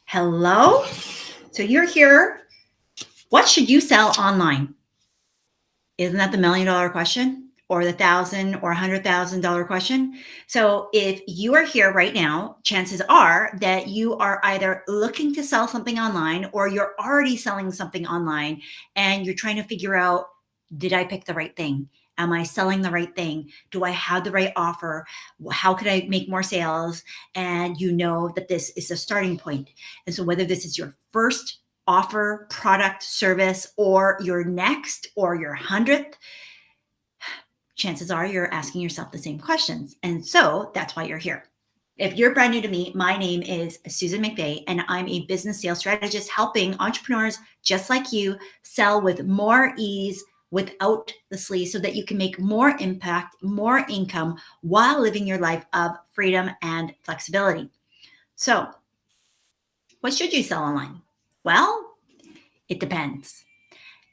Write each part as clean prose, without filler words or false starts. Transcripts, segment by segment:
Hello? So you're here. What should you sell online? Isn't that the $1,000,000 question or the 1,000 or $100,000 question? So if you are here right now, chances are that you are either looking to sell something online or you're already selling something online and you're trying to figure out, did I pick the right thing? Am I selling the right thing? Do I have the right offer? How could I make more sales? And you know that this is a starting point. And so whether this is your first offer, product, service, or your next or your 100th, chances are you're asking yourself the same questions. And so that's why you're here. If you're brand new to me, my name is Susan McVeigh, and I'm a business sales strategist helping entrepreneurs just like you sell with more ease without the sleaze so that you can make more impact, more income while living your life of freedom and flexibility. So, what should you sell online? Well, it depends.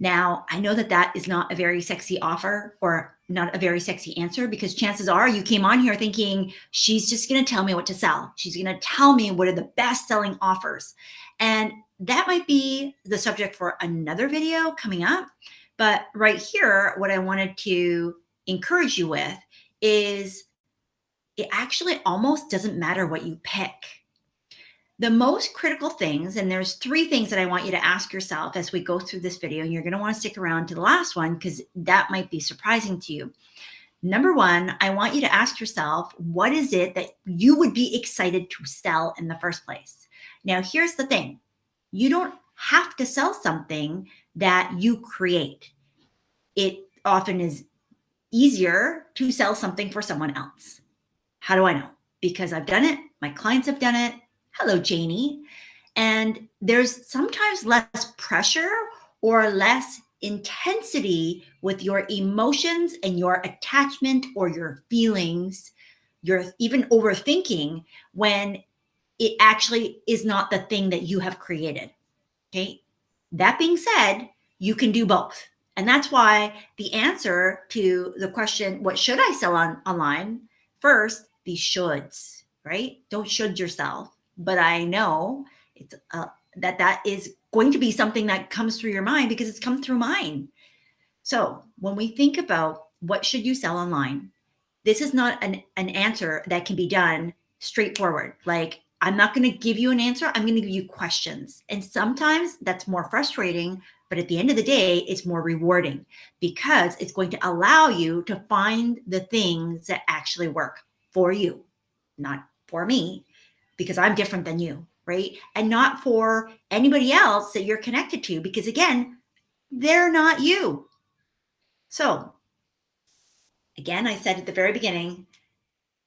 Now, I know that that is not a very sexy offer or not a very sexy answer because chances are you came on here thinking she's just going to tell me what to sell. She's going to tell me what are the best selling offers. And that might be the subject for another video coming up. But right here, what I wanted to encourage you with is it actually almost doesn't matter what you pick. The most critical things, and there's three things that I want you to ask yourself as we go through this video, and you're going to want to stick around to the last one because that might be surprising to you. Number one, I want you to ask yourself, what is it that you would be excited to sell in the first place? Now, here's the thing. You don't have to sell something that you create. It often is easier to sell something for someone else. How do I know? Because I've done it. My clients have done it. Hello, Janie. And there's sometimes less pressure or less intensity with your emotions and your attachment or your feelings, your even overthinking when it actually is not the thing that you have created. Okay. That being said, you can do both. And that's why the answer to the question, what should I sell online? First, the shoulds, right? Don't should yourself. But I know it's that is going to be something that comes through your mind because it's come through mine. So when we think about what should you sell online, this is not an answer that can be done straightforward. Like, I'm not going to give you an answer. I'm going to give you questions. And sometimes that's more frustrating, but at the end of the day, it's more rewarding because it's going to allow you to find the things that actually work for you, not for me, because I'm different than you, right? And not for anybody else that you're connected to, because again, they're not you. So again, I said at the very beginning,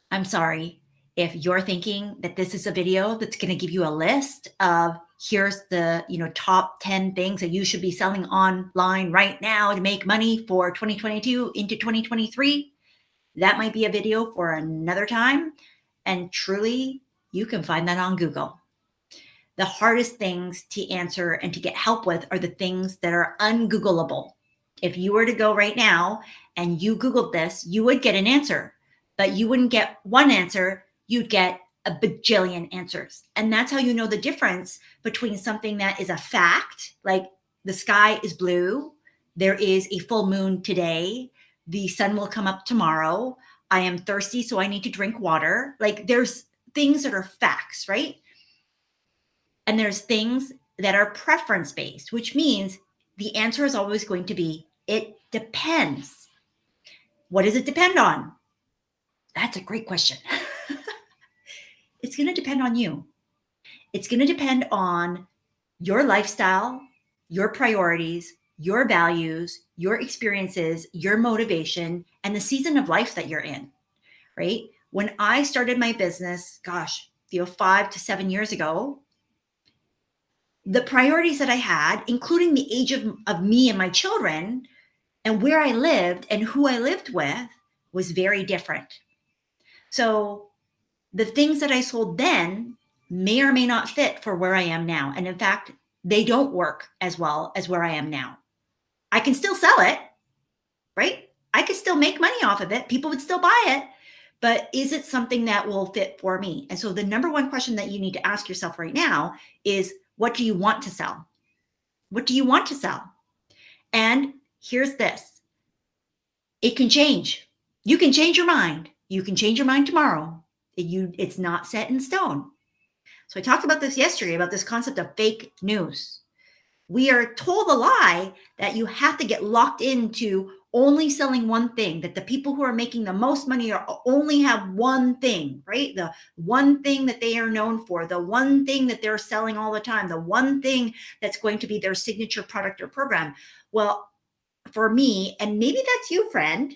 I'm sorry if you're thinking that this is a video that's going to give you a list of here's the, top 10 things that you should be selling online right now to make money for 2022 into 2023. That might be a video for another time. And truly, you can find that on Google. The hardest things to answer and to get help with are the things that are ungoogleable. If you were to go right now and you Googled this, you would get an answer, but you wouldn't get one answer, you'd get a bajillion answers. And that's how you know the difference between something that is a fact, like the sky is blue, there is a full moon today, the sun will come up tomorrow, I am thirsty, so I need to drink water. Like, there's things that are facts, right? And there's things that are preference based, which means the answer is always going to be, it depends. What does it depend on? That's a great question. It's going to depend on you. It's going to depend on your lifestyle, your priorities, your values, your experiences, your motivation, and the season of life that you're in, right? When I started my business, 5 to 7 years ago, the priorities that I had, including the age of me and my children and where I lived and who I lived with, was very different. So the things that I sold then may or may not fit for where I am now. And in fact, they don't work as well as where I am now. I can still sell it, right? I could still make money off of it. People would still buy it, but is it something that will fit for me? And so the number one question that you need to ask yourself right now is, what do you want to sell? What do you want to sell? And here's this. It can change. You can change your mind. You can change your mind tomorrow. It's not set in stone. So I talked about this yesterday, about this concept of fake news. We are told a lie that you have to get locked into only selling one thing, that the people who are making the most money only have one thing, right? The one thing that they are known for, the one thing that they're selling all the time, the one thing that's going to be their signature product or program. Well, for me, and maybe that's you, friend,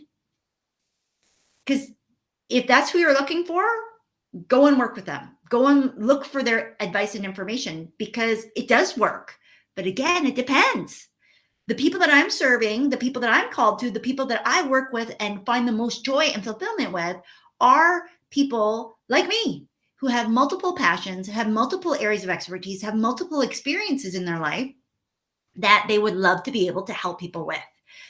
because if that's who you're looking for, go and work with them. Go and look for their advice and information, because it does work. But again, it depends. The people that I'm serving, the people that I'm called to, the people that I work with and find the most joy and fulfillment with are people like me who have multiple passions, have multiple areas of expertise, have multiple experiences in their life that they would love to be able to help people with.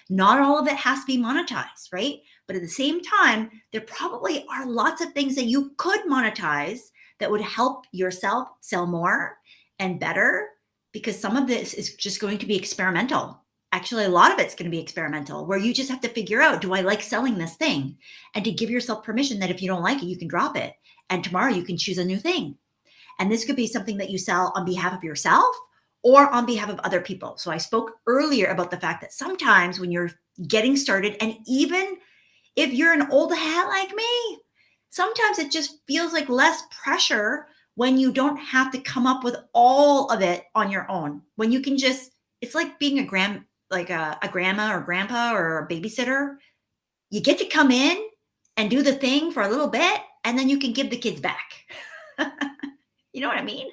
Not all of it has to be monetized, right? But at the same time, there probably are lots of things that you could monetize that would help yourself sell more and better, because some of this is just going to be experimental. Actually, a lot of it's going to be experimental, where you just have to figure out, do I like selling this thing? And to give yourself permission that if you don't like it, you can drop it. And tomorrow you can choose a new thing. And this could be something that you sell on behalf of yourself or on behalf of other people. So I spoke earlier about the fact that sometimes when you're getting started, and even if you're an old hat like me, sometimes it just feels like less pressure when you don't have to come up with all of it on your own. When you can just, it's like being a grandma or grandpa or a babysitter. You get to come in and do the thing for a little bit, and then you can give the kids back. You know what I mean?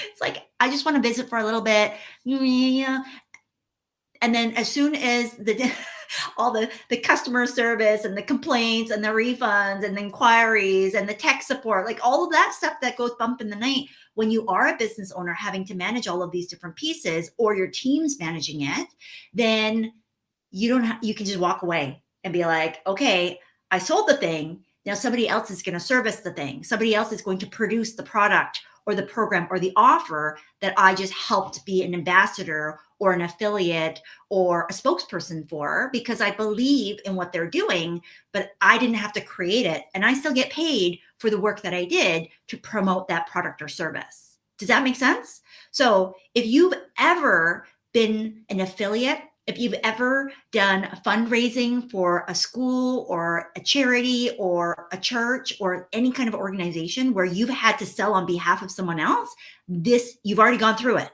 It's like, I just want to visit for a little bit. Yeah. And then as soon as all the customer service and the complaints and the refunds and the inquiries and the tech support, like all of that stuff that goes bump in the night, when you are a business owner having to manage all of these different pieces, or your team's managing it, then you can just walk away and be like, okay, I sold the thing. Now somebody else is going to service the thing. Somebody else is going to produce the product or the program or the offer that I just helped be an ambassador or an affiliate or a spokesperson for, because I believe in what they're doing, but I didn't have to create it. And I still get paid for the work that I did to promote that product or service. Does that make sense? So if you've ever been an affiliate, if you've ever done fundraising for a school or a charity or a church or any kind of organization where you've had to sell on behalf of someone else, you've already gone through it.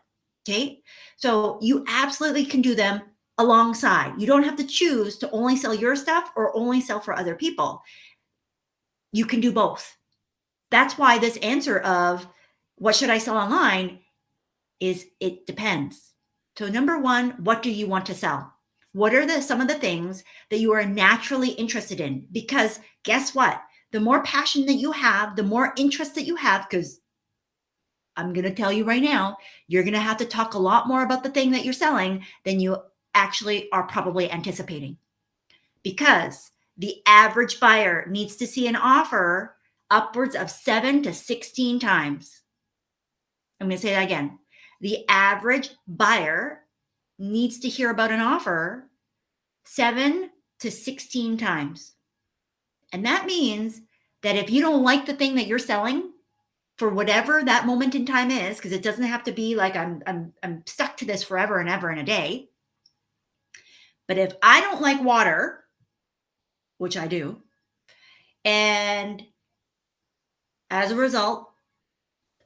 Okay. So you absolutely can do them alongside. You don't have to choose to only sell your stuff or only sell for other people. You can do both. That's why this answer of what should I sell online is, it depends. So number one, what do you want to sell? What are some of the things that you are naturally interested in? Because guess what? The more passion that you have, the more interest that you have, because I'm going to tell you right now, you're going to have to talk a lot more about the thing that you're selling than you actually are probably anticipating. Because the average buyer needs to see an offer upwards of 7 to 16 times. I'm going to say that again. The average buyer needs to hear about an offer 7 to 16 times. And that means that if you don't like the thing that you're selling, for whatever that moment in time is, because it doesn't have to be like I'm stuck to this forever and ever and a day. But if I don't like water, which I do, and as a result,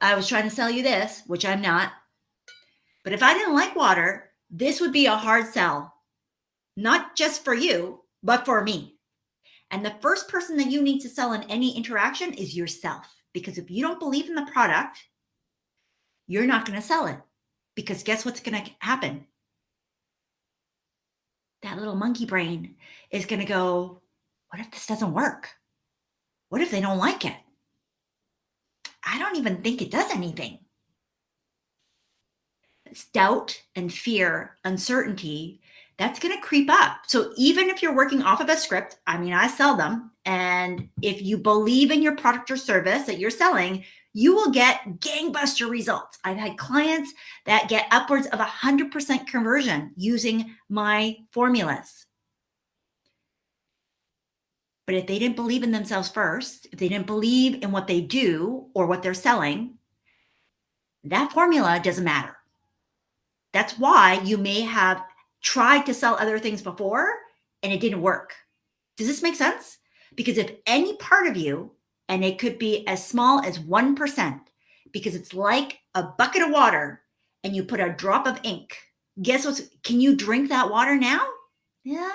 I was trying to sell you this, which I'm not. But if I didn't like water, this would be a hard sell, not just for you, but for me. And the first person that you need to sell in any interaction is yourself. Because if you don't believe in the product, you're not going to sell it. Because guess what's going to happen? That little monkey brain is going to go, what if this doesn't work? What if they don't like it? I don't even think it does anything. It's doubt and fear, uncertainty that's going to creep up. So even if you're working off of a script, I mean, I sell them. And if you believe in your product or service that you're selling, you will get gangbuster results. I've had clients that get upwards of 100% conversion using my formulas. But if they didn't believe in themselves first, if they didn't believe in what they do or what they're selling, that formula doesn't matter. That's why you may have tried to sell other things before and it didn't work. Does this make sense? Because if any part of you, and it could be as small as 1%, because it's like a bucket of water and you put a drop of ink, guess what's, can you drink that water now? Yeah,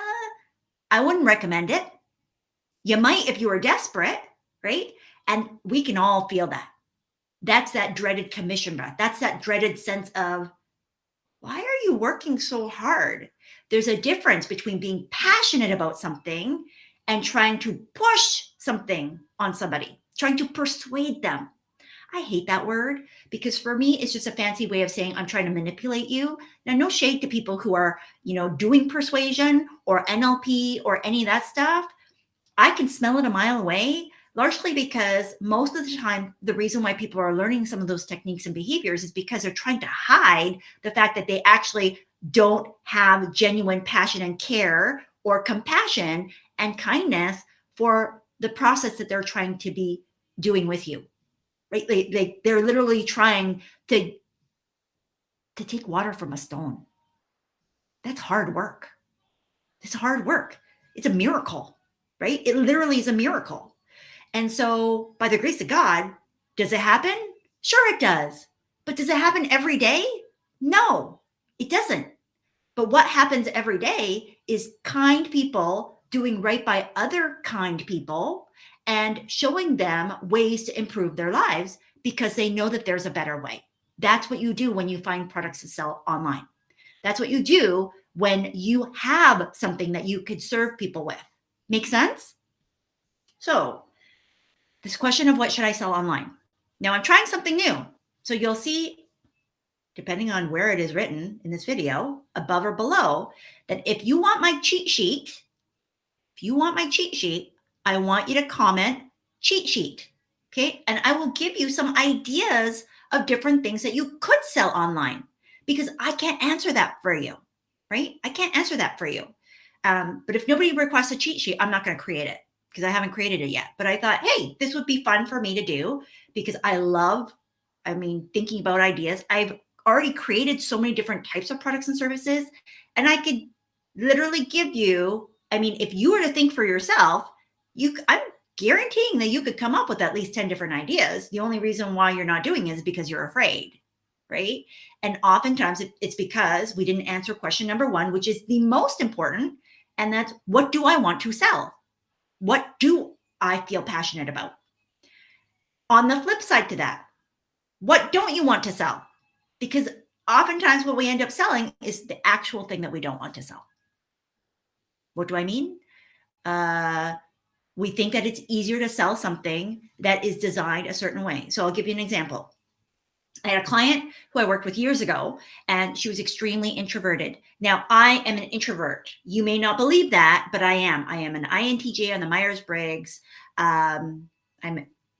I wouldn't recommend it. You might if you were desperate, right? And we can all feel that. That's that dreaded commission breath. That's that dreaded sense of, why are you working so hard? There's a difference between being passionate about something and trying to push something on somebody, trying to persuade them. I hate that word because for me, it's just a fancy way of saying I'm trying to manipulate you. Now, no shade to people who are, doing persuasion or NLP or any of that stuff. I can smell it a mile away, largely because most of the time, the reason why people are learning some of those techniques and behaviors is because they're trying to hide the fact that they actually don't have genuine passion and care or compassion and kindness for the process that they're trying to be doing with you, right? They're literally trying to take water from a stone. That's hard work. It's hard work. It's a miracle, right? It literally is a miracle. And so by the grace of God, does it happen? Sure, it does. But does it happen every day? No, it doesn't. But what happens every day is kind people doing right by other kind people and showing them ways to improve their lives because they know that there's a better way. That's what you do when you find products to sell online. That's what you do when you have something that you could serve people with. Make sense? So, this question of what should I sell online? Now I'm trying something new. So you'll see, depending on where it is written in this video, above or below, that if you want my cheat sheet, I want you to comment cheat sheet. Okay. And I will give you some ideas of different things that you could sell online because I can't answer that for you, right? I can't answer that for you. But if nobody requests a cheat sheet, I'm not going to create it because I haven't created it yet. But I thought, hey, this would be fun for me to do because I love, thinking about ideas. I've already created so many different types of products and services, and I could literally give you, if you were to think for yourself, I'm guaranteeing that you could come up with at least 10 different ideas. The only reason why you're not doing it is because you're afraid, right? And oftentimes it's because we didn't answer question number one, which is the most important. And that's, what do I want to sell? What do I feel passionate about? On the flip side to that, what don't you want to sell? Because oftentimes what we end up selling is the actual thing that we don't want to sell. What do I mean? We think that it's easier to sell something that is designed a certain way. So I'll give you an example. I had a client who I worked with years ago, and she was extremely introverted. Now, I am an introvert. You may not believe that, but I am. I am an INTJ on the Myers-Briggs. I'm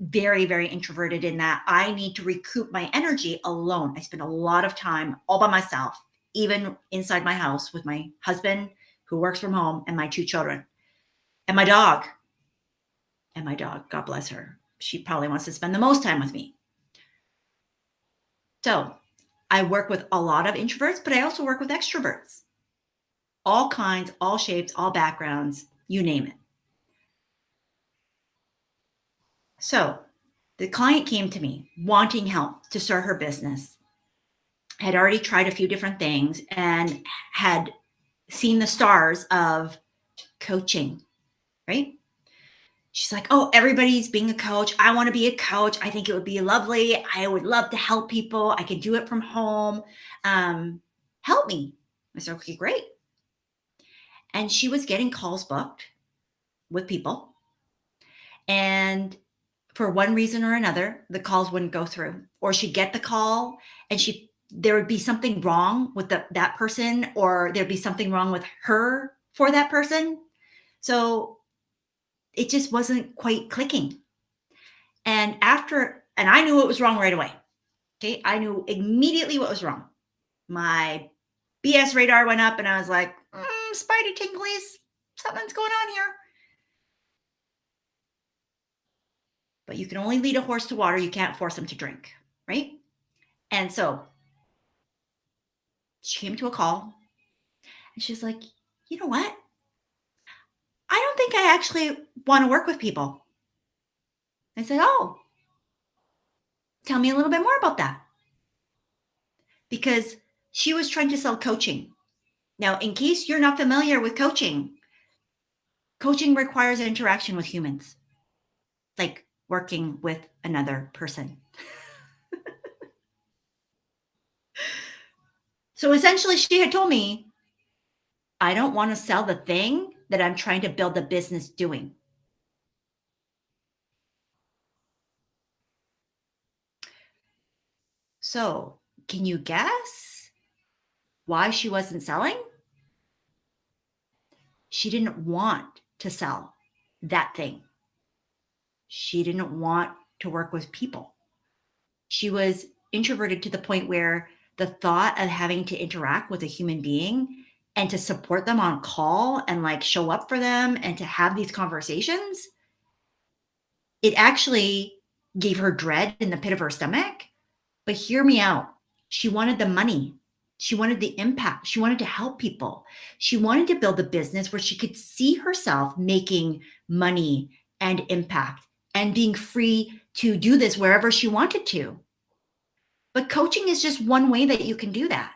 very, very introverted in that I need to recoup my energy alone. I spend a lot of time all by myself, even inside my house with my husband who works from home and my 2 children and my dog. And my dog, God bless her. She probably wants to spend the most time with me. So I work with a lot of introverts, but I also work with extroverts. All kinds, all shapes, all backgrounds, you name it. So the client came to me wanting help to start her business. Had already tried a few different things and had seen the stars of coaching, right? She's like, oh, everybody's being a coach. I want to be a coach. I think it would be lovely. I would love to help people. I can do it from home. Help me. I said, okay, great. And she was getting calls booked with people. And for one reason or another, the calls wouldn't go through. Or she'd get the call and she there would be something wrong with that person, or there'd be something wrong with her for that person. So it just wasn't quite clicking. And I knew it was wrong right away. Okay. I knew immediately what was wrong. My BS radar went up and I was like, Spidey tinglies, something's going on here. But you can only lead a horse to water. You can't force him to drink. Right. And so she came to a call and she's like, you know what? I don't think I actually want to work with people. I said, oh, tell me a little bit more about that. Because she was trying to sell coaching. Now, in case you're not familiar with coaching, coaching requires interaction with humans, like working with another person. So essentially, she had told me, I don't want to sell the thing that I'm trying to build a business doing. So, can you guess why she wasn't selling? She didn't want to sell that thing. She didn't want to work with people. She was introverted to the point where the thought of having to interact with a human being and to support them on call and like show up for them and to have these conversations, it actually gave her dread in the pit of her stomach. But hear me out. She wanted the money. She wanted the impact. She wanted to help people. She wanted to build a business where she could see herself making money and impact and being free to do this wherever she wanted to. But coaching is just one way that you can do that.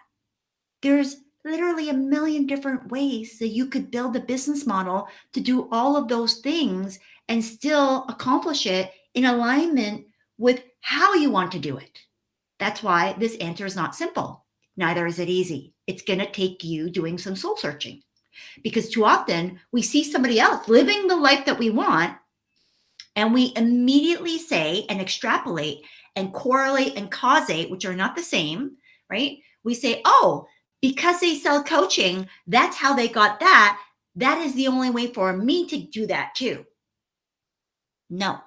There's literally a million different ways that you could build a business model to do all of those things and still accomplish it in alignment with how you want to do it. That's why this answer is not simple. Neither is it easy. It's going to take you doing some soul searching, because too often we see somebody else living the life that we want and we immediately say and extrapolate and correlate and causate, which are not the same, right? We say, oh, because they sell coaching, that's how they got that. That is the only way for me to do that too. No.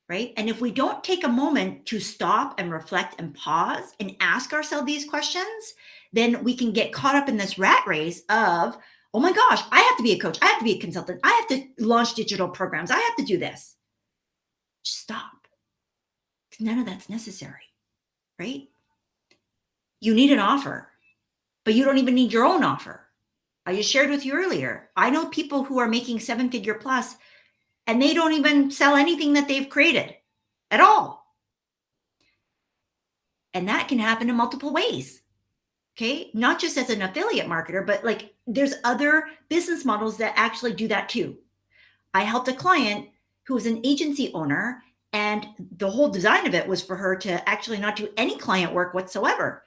Right? And if we don't take a moment to stop and reflect and pause and ask ourselves these questions, then we can get caught up in this rat race of, oh my gosh, I have to be a coach. I have to be a consultant. I have to launch digital programs. I have to do this. Just stop. None of that's necessary, right? You need an offer, but you don't even need your own offer. I just shared with you earlier. I know people who are making 7-figure plus and they don't even sell anything that they've created at all. And that can happen in multiple ways. Okay. Not just as an affiliate marketer, but like there's other business models that actually do that too. I helped a client who was an agency owner, and the whole design of it was for her to actually not do any client work whatsoever.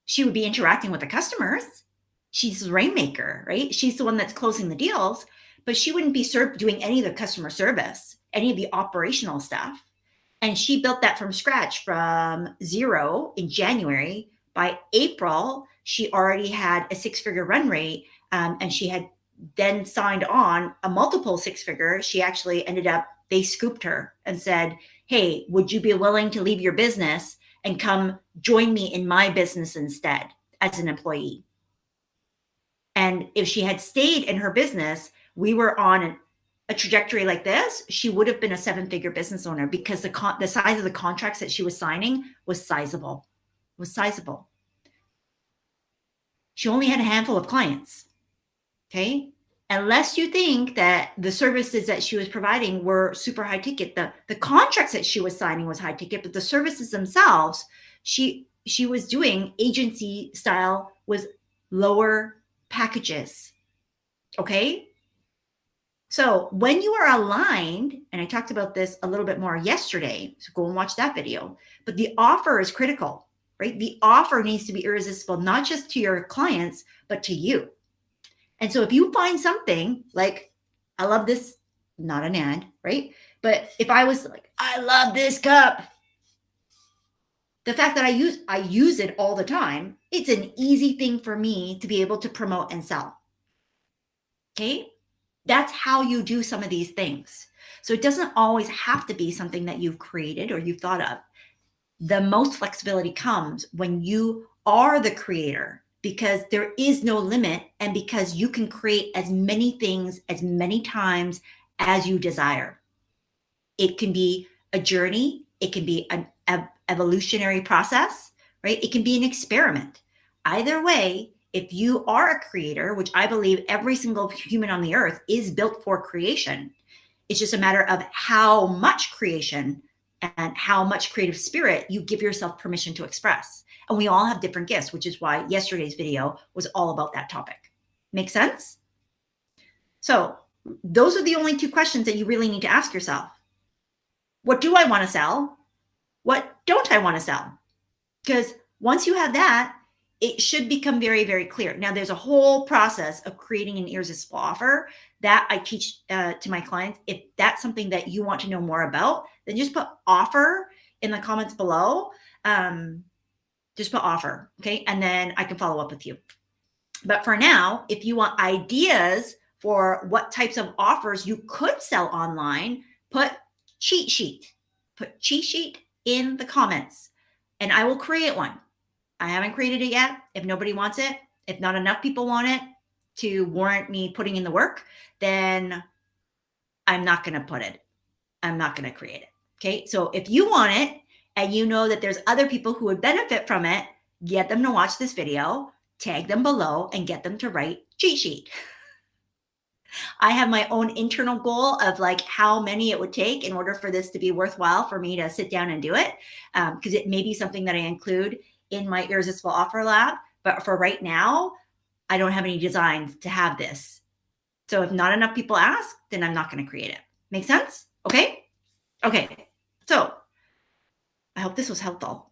She would be interacting with the customers. She's the rainmaker, right? She's the one that's closing the deals, but she wouldn't be doing any of the customer service, any of the operational stuff. And she built that from scratch, from zero in January. By April, she already had a 6-figure run rate, and she had then signed on a multiple 6-figure. She actually ended up, they scooped her and said, hey, would you be willing to leave your business and come join me in my business instead as an employee? And if she had stayed in her business, we were on a trajectory like this, she would have been a 7-figure business owner, because the size of the contracts that she was signing was sizable. It was sizable. She only had a handful of clients. Okay. Unless you think that the services that she was providing were super high ticket, the contracts that she was signing was high ticket, but the services themselves, she was doing agency style with lower packages. Okay. So when you are aligned, and I talked about this a little bit more yesterday, so go and watch that video, but the offer is critical, right? The offer needs to be irresistible, not just to your clients, but to you. And so if you find something like, I love this, not an ad, right? But if I was like, I love this cup, The fact that I use it all the time, it's an easy thing for me to be able to promote and sell. Okay? That's how you do some of these things. So it doesn't always have to be something that you've created or you've thought of. The most flexibility comes when you are the creator, because there is no limit and because you can create as many things as many times as you desire. It can be a journey, it can be an evolutionary process, right? It can be an experiment. Either way, if you are a creator, which I believe every single human on the earth is built for creation, it's just a matter of how much creation and how much creative spirit you give yourself permission to express. And we all have different gifts, which is why yesterday's video was all about that topic. Make sense? So those are the only two questions that you really need to ask yourself. What do I want to sell? What don't I want to sell? Because once you have that, it should become very, very clear. Now, there's a whole process of creating an irresistible offer that I teach to my clients. If that's something that you want to know more about, then just put offer in the comments below. Just put offer, okay? And then I can follow up with you. But for now, if you want ideas for what types of offers you could sell online, put cheat sheet. Put cheat sheet in the comments and I will create one. I haven't created it yet. If nobody wants it, if not enough people want it to warrant me putting in the work, then I'm not going to put it. I'm not going to create it. Okay. So if you want it and you know that there's other people who would benefit from it, get them to watch this video, tag them below and get them to write cheat sheet. I have my own internal goal of like how many it would take in order for this to be worthwhile for me to sit down and do it. Because it may be something that I include in my Irresistible Offer Lab. But for right now, I don't have any designs to have this. So if not enough people ask, then I'm not going to create it. Make sense? Okay? Okay. So I hope this was helpful.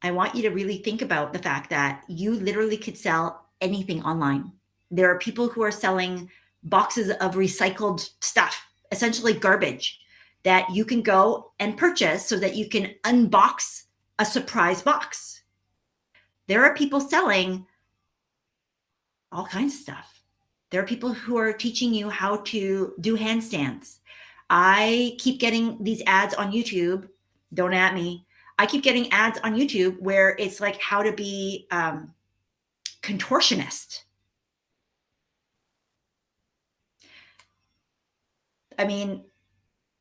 I want you to really think about the fact that you literally could sell anything online. There are people who are selling boxes of recycled stuff, essentially garbage, that you can go and purchase so that you can unbox a surprise box. There are people selling all kinds of stuff. There are people who are teaching you how to do handstands. I keep getting these ads on YouTube. Don't at me. I keep getting ads on YouTube where it's like how to be contortionist. I mean,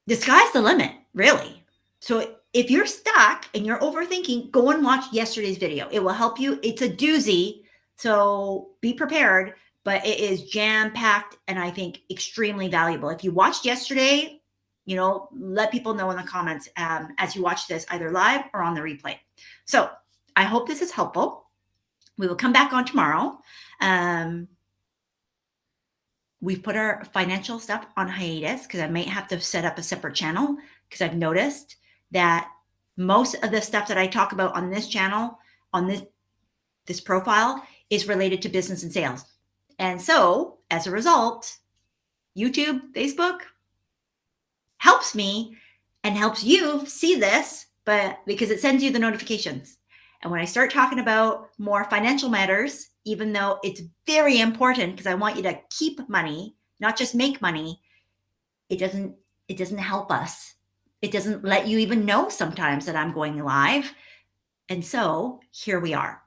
the sky's the limit, really. So if you're stuck and you're overthinking, go and watch yesterday's video. It will help you. It's a doozy, so be prepared, but it is jam-packed and I think extremely valuable. If you watched yesterday, you know, let people know in the comments as you watch this, either live or on the replay. So I hope this is helpful. We will come back on tomorrow. We've put our financial stuff on hiatus because I might have to set up a separate channel because I've noticed that most of the stuff that I talk about on this channel, on this profile, is related to business and sales. And so as a result, YouTube, Facebook helps me and helps you see this, but because it sends you the notifications. And when I start talking about more financial matters, even though it's very important because I want you to keep money, not just make money, it doesn't help us. It doesn't let you even know sometimes that I'm going live. And so here we are.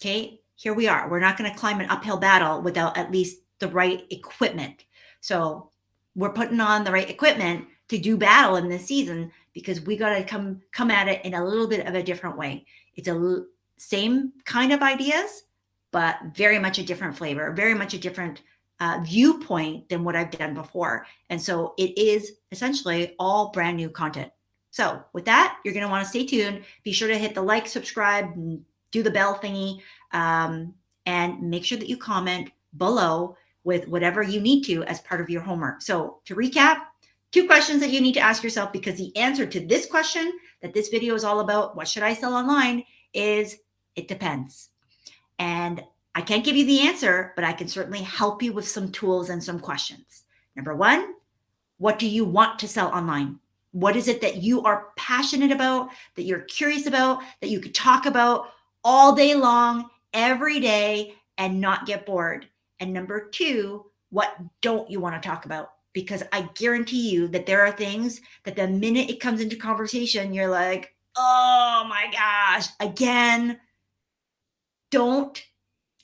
Okay, here we are. We're not going to climb an uphill battle without at least the right equipment. So we're putting on the right equipment to do battle in this season because we got to come at it in a little bit of a different way. It's same kind of ideas, but very much a different flavor, very much a different viewpoint than what I've done before. And so it is essentially all brand new content. So with that, you're going to want to stay tuned. Be sure to hit the like, subscribe, do the bell thingy, and make sure that you comment below with whatever you need to as part of your homework. So to recap, 2 questions that you need to ask yourself, because the answer to this question that this video is all about, what should I sell online, is it depends. And I can't give you the answer, but I can certainly help you with some tools and some questions. Number 1, what do you want to sell online? What is it that you are passionate about, that you're curious about, that you could talk about all day long, every day, and not get bored? And number two, what don't you want to talk about? Because I guarantee you that there are things that the minute it comes into conversation, you're like, oh my gosh, again. Don't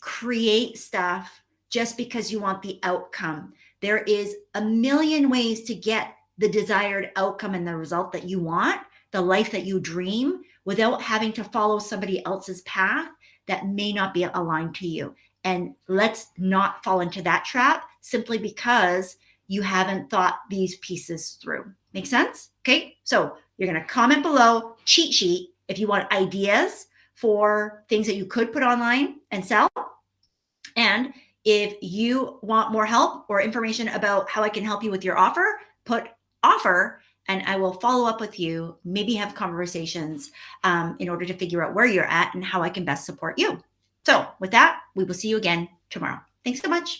create stuff just because you want the outcome. There is a million ways to get the desired outcome and the result that you want, the life that you dream, without having to follow somebody else's path that may not be aligned to you. And let's not fall into that trap simply because you haven't thought these pieces through. Make sense? Okay. So you're going to comment below, cheat sheet, if you want ideas for things that you could put online and sell. And if you want more help or information about how I can help you with your offer, put offer, and I will follow up with you, maybe have conversations in order to figure out where you're at and how I can best support you. So with that, we will see you again tomorrow. Thanks so much.